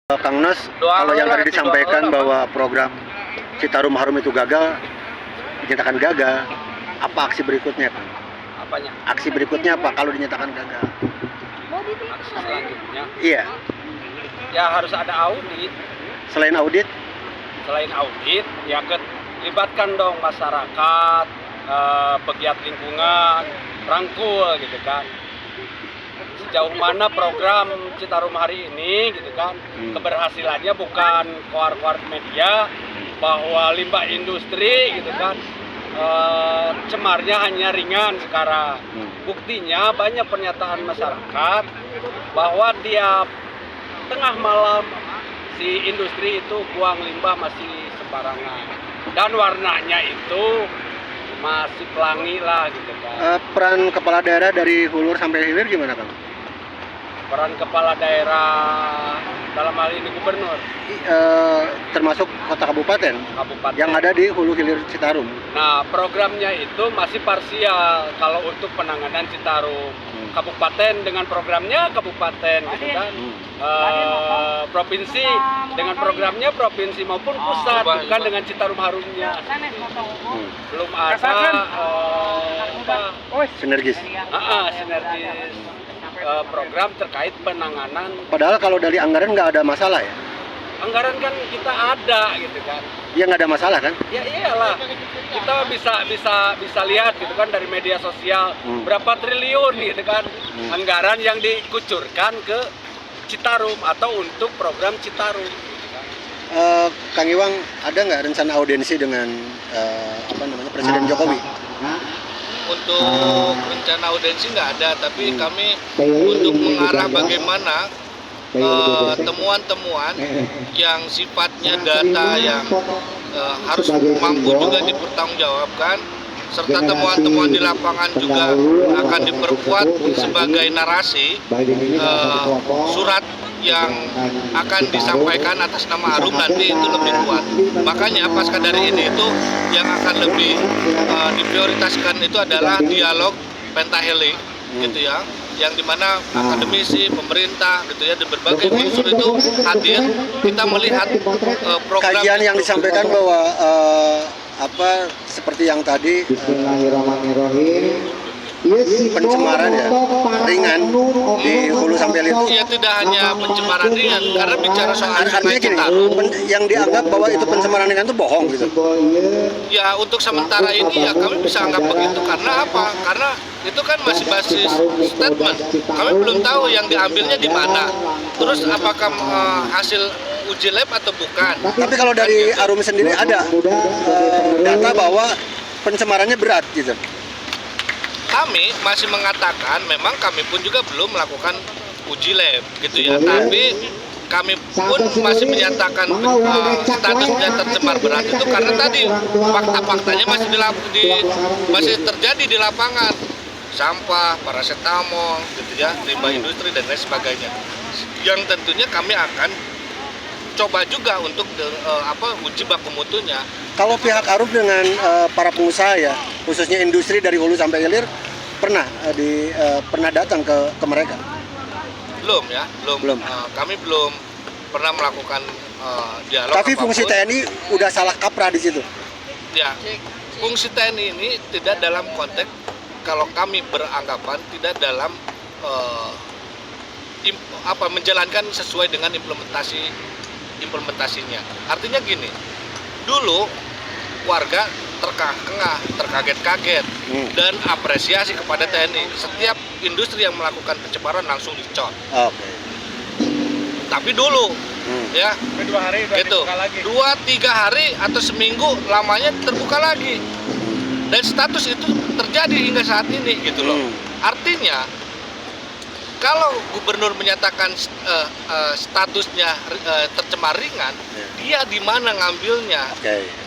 Kang Nas, kalau yang tadi disampaikan bahwa program Citarum Harum itu gagal, dinyatakan gagal, apa aksi berikutnya, Kang? Apanya? Aksi berikutnya apa kalau dinyatakan gagal? Aksi selanjutnya Iya, ya harus ada audit. selain audit, Ya libatkan dong masyarakat, pegiat lingkungan, rangkul gitu kan. Sejauh mana program Citarum hari ini gitu kan, keberhasilannya bukan koar-koar media bahwa limbah industri gitu kan, cemarnya hanya ringan sekarang. Buktinya banyak pernyataan masyarakat bahwa tiap tengah malam si industri itu buang limbah masih sembarangan dan warnanya itu masih pelangi lah gitu kan. peran kepala daerah dari hulu sampai hilir gimana, Kang? Peran kepala daerah dalam hal ini gubernur, Termasuk kota kabupaten yang ada di hulu hilir Citarum. Nah, programnya itu masih parsial kalau untuk penanganan Citarum. Kabupaten dengan programnya kabupaten gitu kan. Provinsi dengan programnya provinsi maupun pusat, bukan dengan Citarum Harumnya. Belum ada Sinergis. sinergis program terkait penanganan. Padahal kalau dari anggaran nggak ada masalah ya? Anggaran kan kita ada gitu kan. Ya nggak ada masalah kan? Ya iyalah, kita bisa lihat gitu kan dari media sosial berapa triliun gitu kan anggaran yang dikucurkan ke Citarum atau untuk program Citarum. Kang Iwang, ada nggak rencana audiensi dengan Presiden Jokowi? Untuk rencana audiensi nggak ada, tapi kami untuk mengarah bagaimana temuan-temuan yang sifatnya data yang harus mampu juga dipertanggungjawabkan, serta temuan-temuan di lapangan juga akan diperkuat sebagai narasi surat yang akan disampaikan atas nama Harum nanti itu lebih kuat. Makanya pasca dari ini itu yang akan lebih diprioritaskan itu adalah dialog pentahelik gitu ya, yang dimana akademisi, pemerintah gitu ya, dan berbagai unsur itu hadir. Kita melihat program kajian yang disampaikan bahwa seperti yang tadi pencemaran ya ringan di hulu sampai hilir. Ya tidak hanya pencemaran ringan, karena bicara soal Artinya gini, yang dianggap bahwa itu pencemaran ringan itu bohong gitu. Ya untuk sementara ini ya kami bisa anggap begitu. Karena apa? Karena itu kan masih basis statement. Kami belum tahu yang diambilnya di mana. Terus apakah hasil uji lab atau bukan? Tapi kalau dari Harum sendiri ada data bahwa pencemarannya berat gitu. Kami masih mengatakan memang kami pun juga belum melakukan uji lab gitu ya. Tapi kami pun masih menyatakan statusnya tercemar berat itu karena tadi fakta-faktanya masih terjadi di lapangan. Sampah, paracetamol, gitu ya, limbah industri dan lain sebagainya. Yang tentunya kami akan coba juga untuk uji baku mutunya. Kalau pihak Harum dengan para pengusaha ya, khususnya industri dari hulu sampai hilir pernah datang ke mereka? Belum ya, belum. Kami belum pernah melakukan dialog. Tapi fungsi TNI udah salah kaprah di situ. Ya, fungsi TNI ini tidak dalam konteks, kalau kami beranggapan tidak dalam menjalankan sesuai dengan implementasinya. Artinya gini, dulu warga terkaget-kaget dan apresiasi kepada TNI. Setiap industri yang melakukan pencemaran langsung dicor. Oke. Tapi dulu ya, 2 hari gitu. 2-3 hari atau seminggu lamanya terbuka lagi. Dan status itu terjadi hingga saat ini gitu loh. Artinya kalau gubernur menyatakan statusnya tercemar ringan, dia di mana ngambilnya?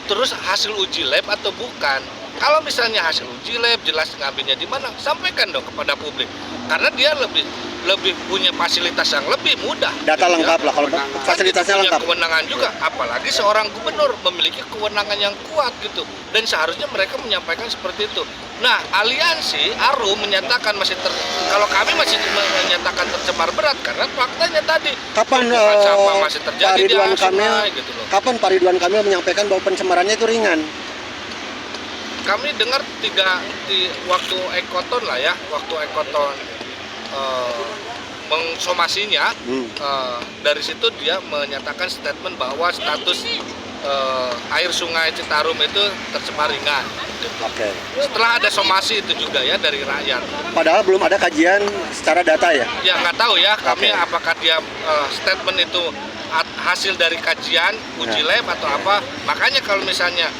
Terus hasil uji lab atau bukan? Kalau misalnya hasil uji lab jelas ngambilnya di mana, sampaikan dong kepada publik. Karena dia lebih punya fasilitas yang lebih mudah. Data lengkap lah, kalau fasilitasnya lengkap. Kewenangan juga, apalagi seorang gubernur memiliki kewenangan yang kuat gitu. Dan seharusnya mereka menyampaikan seperti itu. Nah, aliansi Arum menyatakan kalau kami masih menyatakan tercemar berat karena faktanya tadi Kapan tumpukan sampah masih Pak terjadi di Ridwan Kamil, sungai gitu loh. kapan Pak Ridwan Kamil menyampaikan bahwa pencemarannya itu ringan? Kami dengar waktu Ekoton lah ya, waktu Ekoton mengsomasinya, dari situ dia menyatakan statement bahwa status air sungai Citarum itu tercemar ringan. Oke. Setelah ada somasi itu juga ya dari rakyat. Padahal belum ada kajian secara data ya? Ya nggak tahu ya kami Oke. apakah dia statement itu hasil dari kajian uji lab atau apa. Makanya kalau misalnya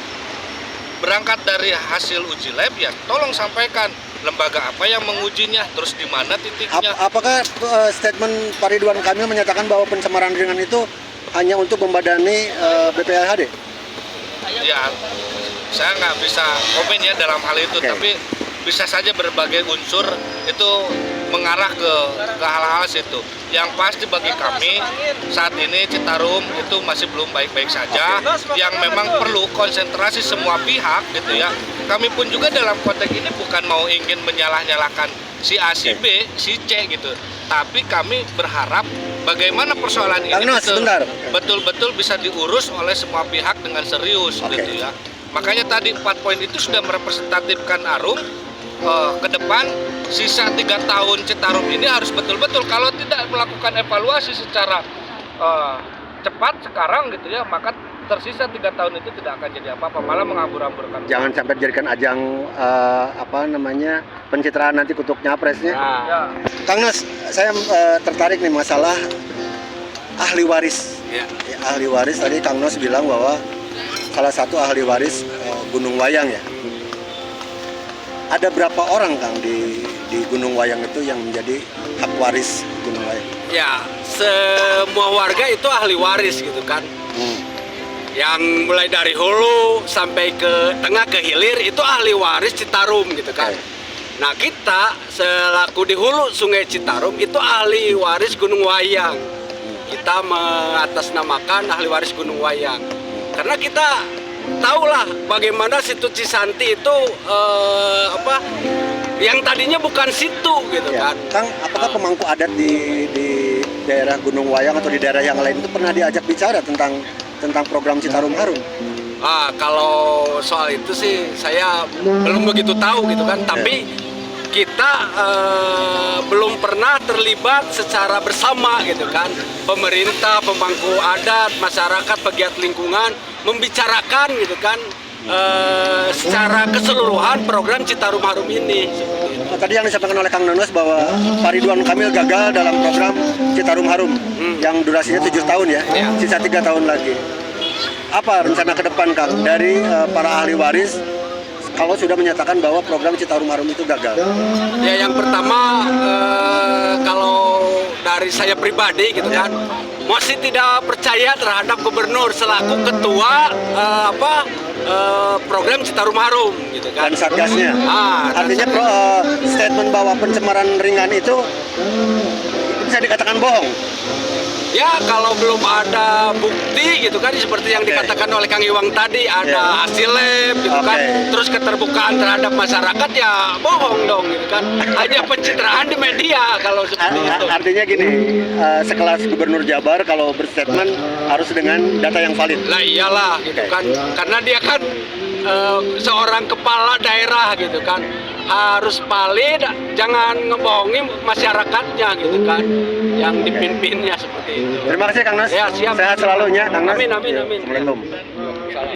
berangkat dari hasil uji lab ya tolong sampaikan lembaga apa yang mengujinya, terus di mana titiknya. Apakah statement Pak Ridwan Kamil menyatakan bahwa pencemaran ringan itu hanya untuk membadani BPHD? Ya, saya nggak bisa komen ya dalam hal itu, Oke. tapi bisa saja berbagai unsur itu mengarah ke hal-hal situ. Yang pasti bagi kami saat ini Citarum itu masih belum baik-baik saja, yang memang perlu konsentrasi semua pihak gitu ya. Kami pun juga dalam konteks ini bukan mau ingin menyalah-nyalahkan si A, si B, si C gitu. Tapi kami berharap bagaimana persoalan ini betul-betul bisa diurus oleh semua pihak dengan serius gitu ya. Makanya tadi 4 poin itu sudah merepresentatifkan Arum ke depan sisa 3 tahun Citarum ini harus betul-betul kalau tidak melakukan evaluasi secara cepat sekarang gitu ya, maka tersisa 3 tahun itu tidak akan jadi apa-apa, malah mengambur-amburkan. Jangan sampai dijadikan ajang pencitraan nanti kutuk nyapresnya. Nah, Ya. Kang Nas, saya tertarik nih masalah ahli waris. ya. Ya, ahli waris tadi Kang Nas bilang bahwa salah satu ahli waris Gunung Wayang ya. Ada berapa orang Kang di Gunung Wayang itu yang menjadi hak waris Gunung Wayang? Ya, semua warga itu ahli waris gitu kan. Yang mulai dari hulu sampai ke tengah ke hilir itu ahli waris Citarum gitu kan. Nah, kita selaku di hulu Sungai Citarum itu ahli waris Gunung Wayang. Kita mengatasnamakan ahli waris Gunung Wayang. Karena kita tahulah bagaimana situ Cisanti itu yang tadinya bukan situ gitu Ya. kan. Kang, apakah pemangku adat di daerah Gunung Wayang atau di daerah yang lain itu pernah diajak bicara tentang program Citarum Harum? Kalau soal itu sih saya belum begitu tahu gitu kan. Tapi kita belum pernah terlibat secara bersama gitu kan. Pemerintah, pemangku adat, masyarakat, pegiat lingkungan membicarakan gitu kan secara keseluruhan program Citarum Harum ini. Tadi yang disampaikan oleh Kang Nanas bahwa Pak Ridwan Kamil gagal dalam program Citarum Harum yang durasinya 7 tahun ya, sisa 3 tahun lagi. Apa rencana ke depan Kang dari para ahli waris kalau sudah menyatakan bahwa program Citarum Harum itu gagal? Ya, yang pertama kalau dari saya pribadi gitu kan masih tidak percaya terhadap gubernur selaku ketua program Citarum Harum gitu kan. Dan satgasnya. Artinya statement bahwa pencemaran ringan itu bisa dikatakan bohong. Ya, kalau belum ada bukti gitu kan seperti yang dikatakan oleh Kang Iwang tadi ada hasil lab gitu kan. Terus keterbukaan terhadap masyarakat ya bohong dong gitu kan. Hanya pencitraan di media kalau seperti itu. Artinya gini, sekelas Gubernur Jabar kalau berstatement harus dengan data yang valid. Lah iyalah gitu kan. Karena dia kan seorang kepala daerah gitu kan. Harus valid, jangan ngebohongin masyarakatnya gitu kan. Yang dipimpinnya seperti itu. Terima kasih Kang Nas. Ya, siap. Sehat selalu ya Kang Nas. Amin. Assalamualaikum.